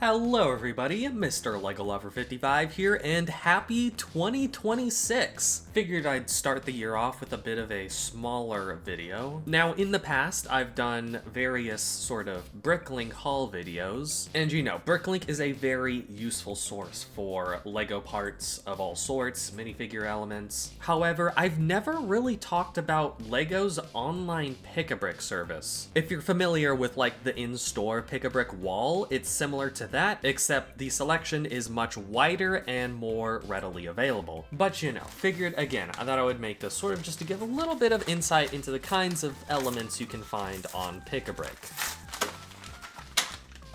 Hello everybody, Mr. LEGO Lover 55 here, and happy 2026! Figured I'd start the year off with a bit of a smaller video. Now, in the past, I've done various sort of Bricklink haul videos, and you know, Bricklink is a very useful source for LEGO parts of all sorts, minifigure elements. However, I've never really talked about LEGO's online Pick-a-Brick service. If you're familiar with like the in-store Pick-a-Brick wall, it's similar to that, except the selection is much wider and more readily available. But you know, figured again, I thought I would make this sort of just to give a little bit of insight into the kinds of elements you can find on Pick-a-Brick.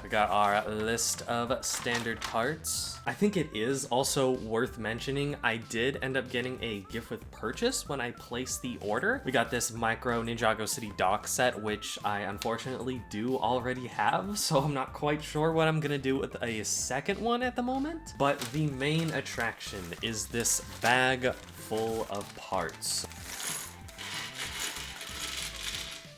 We got our list of standard parts. I think it is also worth mentioning, I did end up getting a gift with purchase when I placed the order. We got this Micro Ninjago City dock set, which I unfortunately do already have, so I'm not quite sure what I'm gonna do with a second one at the moment. But the main attraction is this bag full of parts.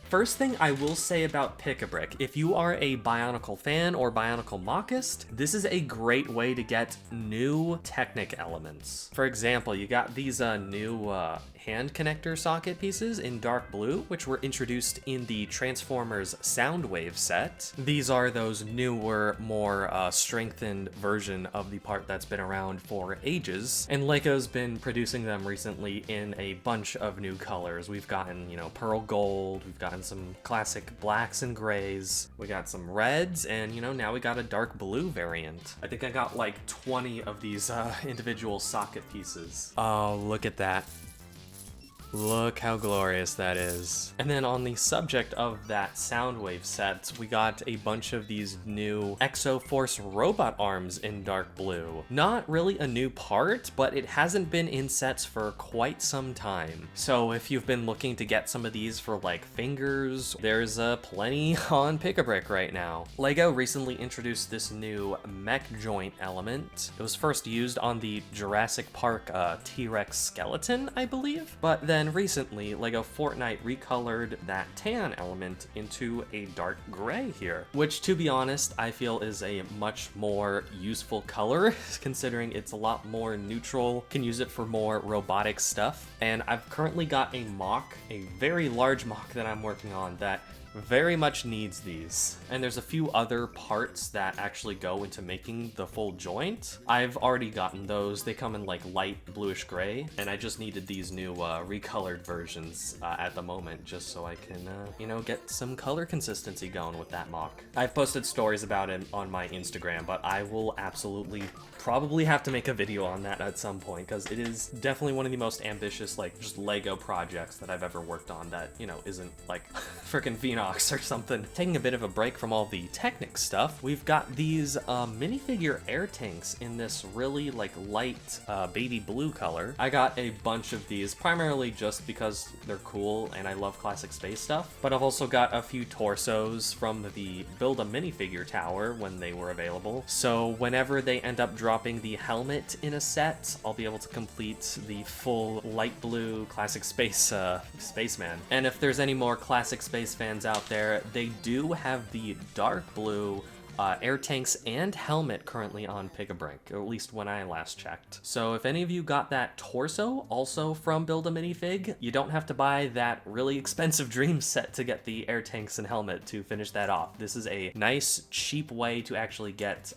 First thing I will say about Pick-a-Brick, if you are a Bionicle fan or Bionicle mockist, this is a great way to get new Technic elements. For example, you got these new hand connector socket pieces in dark blue, which were introduced in the Transformers Soundwave set. These are those newer, more strengthened version of the part that's been around for ages, and LEGO's been producing them recently in a bunch of new colors. We've gotten, you know, pearl gold, we've gotten some classic blacks and grays, we got some reds, and you know, now we got a dark blue variant. I think I got like 20 of these individual socket pieces. Oh, look at that. Look how glorious that is. And then on the subject of that Soundwave set, we got a bunch of these new Exoforce robot arms in dark blue. Not really a new part, but it hasn't been in sets for quite some time. So if you've been looking to get some of these for like fingers, there's plenty on Pick-a-Brick right now. LEGO recently introduced this new mech joint element. It was first used on the Jurassic Park T-Rex skeleton, I believe, but then recently, LEGO Fortnite recolored that tan element into a dark gray here, which to be honest, I feel is a much more useful color, considering it's a lot more neutral, can use it for more robotic stuff. And I've currently got a mock, a very large mock that I'm working on that very much needs these. And there's a few other parts that actually go into making the full joint. I've already gotten those. They come in like light bluish gray, and I just needed these new recolored versions at the moment, just so I can, you know, get some color consistency going with that mock. I've posted stories about it on my Instagram, but I will absolutely probably have to make a video on that at some point, because it is definitely one of the most ambitious, like, just LEGO projects that I've ever worked on that, you know, isn't like freaking Phoenix or something. Taking a bit of a break from all the Technic stuff, we've got these minifigure air tanks in this really like light baby blue color. I got a bunch of these primarily just because they're cool and I love classic space stuff, but I've also got a few torsos from the Build a Minifigure Tower when they were available. So whenever they end up dropping the helmet in a set, I'll be able to complete the full light blue classic space spaceman. And if there's any more classic space fans out there, they do have the dark blue air tanks and helmet currently on Pick-a-Brick, or at least when I last checked. So if any of you got that torso also from Build a Minifig, you don't have to buy that really expensive dream set to get the air tanks and helmet to finish that off. This is a nice, cheap way to actually get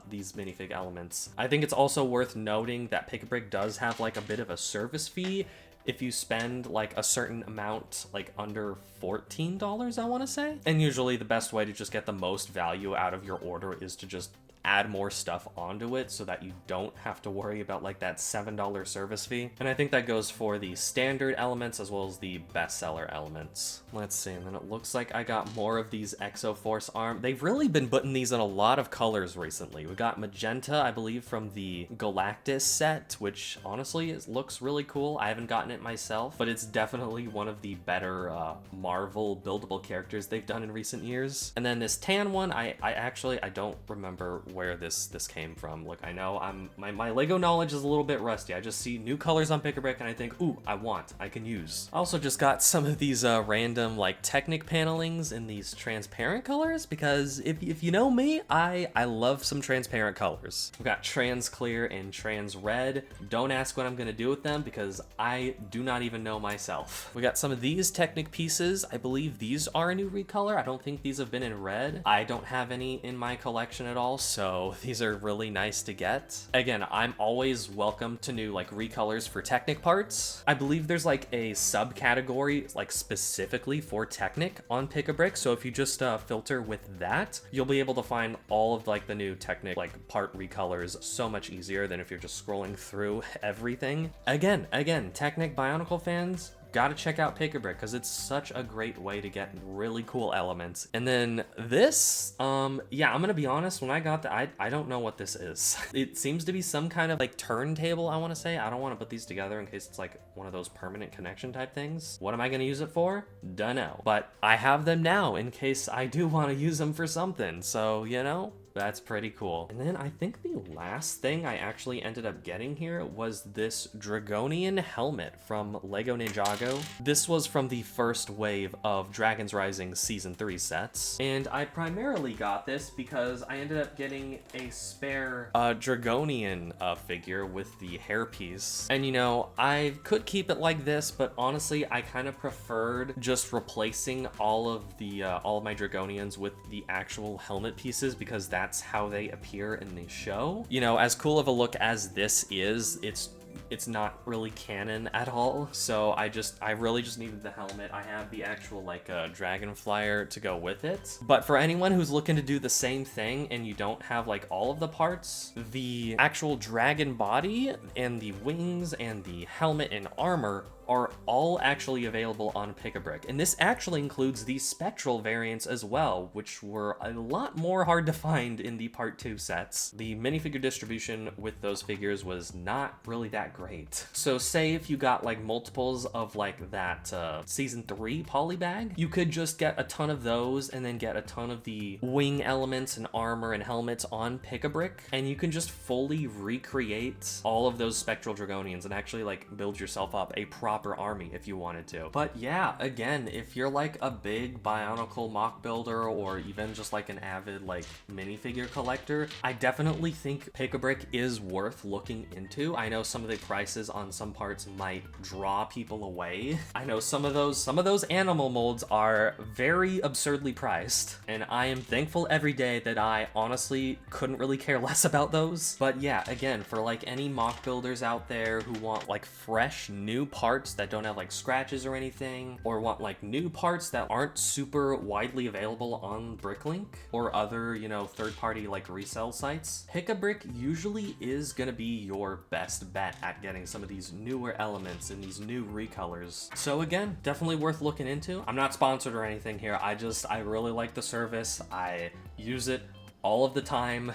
these minifig elements. I think it's also worth noting that Pick-a-Brick does have like a bit of a service fee if you spend like a certain amount, like under $14, I want to say. And usually the best way to just get the most value out of your order is to just add more stuff onto it so that you don't have to worry about like that $7 service fee. And I think that goes for the standard elements as well as the bestseller elements. Let's see, and then it looks like I got more of these Exoforce arm. They've really been putting these in a lot of colors recently. We got magenta, I believe, from the Galactus set, which honestly looks really cool. I haven't gotten it myself, but it's definitely one of the better Marvel buildable characters they've done in recent years. And then this tan one, I actually don't remember where this came from. Look, I know my Lego knowledge is a little bit rusty. I just see new colors on Pick-a-Brick and I think, ooh, I can use. I also just got some of these random like Technic panelings in these transparent colors because if you know me, I love some transparent colors. We've got trans clear and trans red. Don't ask what I'm gonna do with them because I do not even know myself. We got some of these Technic pieces. I believe these are a new recolor. I don't think these have been in red. I don't have any in my collection at all, so these are really nice to get. Again, I'm always welcome to new like recolors for Technic parts. I believe there's like a subcategory like specifically for Technic on Pick-a-Brick, so if you just filter with that, you'll be able to find all of like the new Technic like part recolors so much easier than if you're just scrolling through everything. Again, Technic Bionicle fans, gotta check out Pick-a-Brick because it's such a great way to get really cool elements. And then this, yeah, I'm gonna be honest, when I got that, I don't know what this is. It seems to be some kind of like turntable, I wanna say. I don't wanna put these together in case it's like one of those permanent connection type things. What am I gonna use it for? Dunno. But I have them now in case I do wanna use them for something. So, you know, that's pretty cool. And then I think the last thing I actually ended up getting here was this Dragonian helmet from Lego Ninjago. This was from the first wave of Dragon's Rising Season 3 sets. And I primarily got this because I ended up getting a spare Dragonian figure with the hairpiece. And you know, I could keep it like this, but honestly, I kind of preferred just replacing all of my Dragonians with the actual helmet pieces because that's how they appear in the show. You know, as cool of a look as this is, it's not really canon at all. So I really just needed the helmet. I have the actual like dragon flyer to go with it. But for anyone who's looking to do the same thing and you don't have like all of the parts, the actual dragon body and the wings and the helmet and armor are all actually available on Pick-a-Brick. And this actually includes the spectral variants as well, which were a lot more hard to find in the Part 2 sets. The minifigure distribution with those figures was not really that great. So say if you got like multiples of like that Season 3 poly bag, you could just get a ton of those and then get a ton of the wing elements and armor and helmets on Pick-a-Brick, and you can just fully recreate all of those spectral Dragonians and actually like build yourself up a proper army if you wanted to. But yeah, again, if you're like a big Bionicle mock builder or even just like an avid like minifigure collector, I definitely think Pick-a-Brick is worth looking into. I know some of the prices on some parts might draw people away. I know some of those animal molds are very absurdly priced, and I am thankful every day that I honestly couldn't really care less about those. But yeah, again, for like any mock builders out there who want like fresh new parts that don't have like scratches or anything, or want like new parts that aren't super widely available on Bricklink or other, you know, third-party like resale sites, Pick-a-Brick usually is gonna be your best bet at getting some of these newer elements and these new recolors. So again, definitely worth looking into. I'm not sponsored or anything here. I really like the service. I use it all of the time.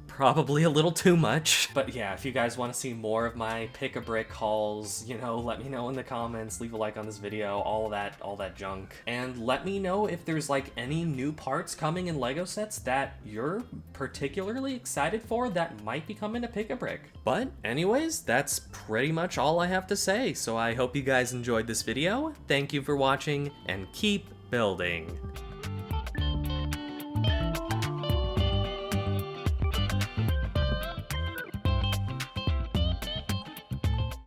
Probably a little too much. But yeah, if you guys want to see more of my Pick-a-Brick hauls, you know, let me know in the comments, leave a like on this video, all that junk. And let me know if there's like any new parts coming in Lego sets that you're particularly excited for that might be coming to Pick-a-Brick. But anyways, that's pretty much all I have to say. So I hope you guys enjoyed this video. Thank you for watching and keep building.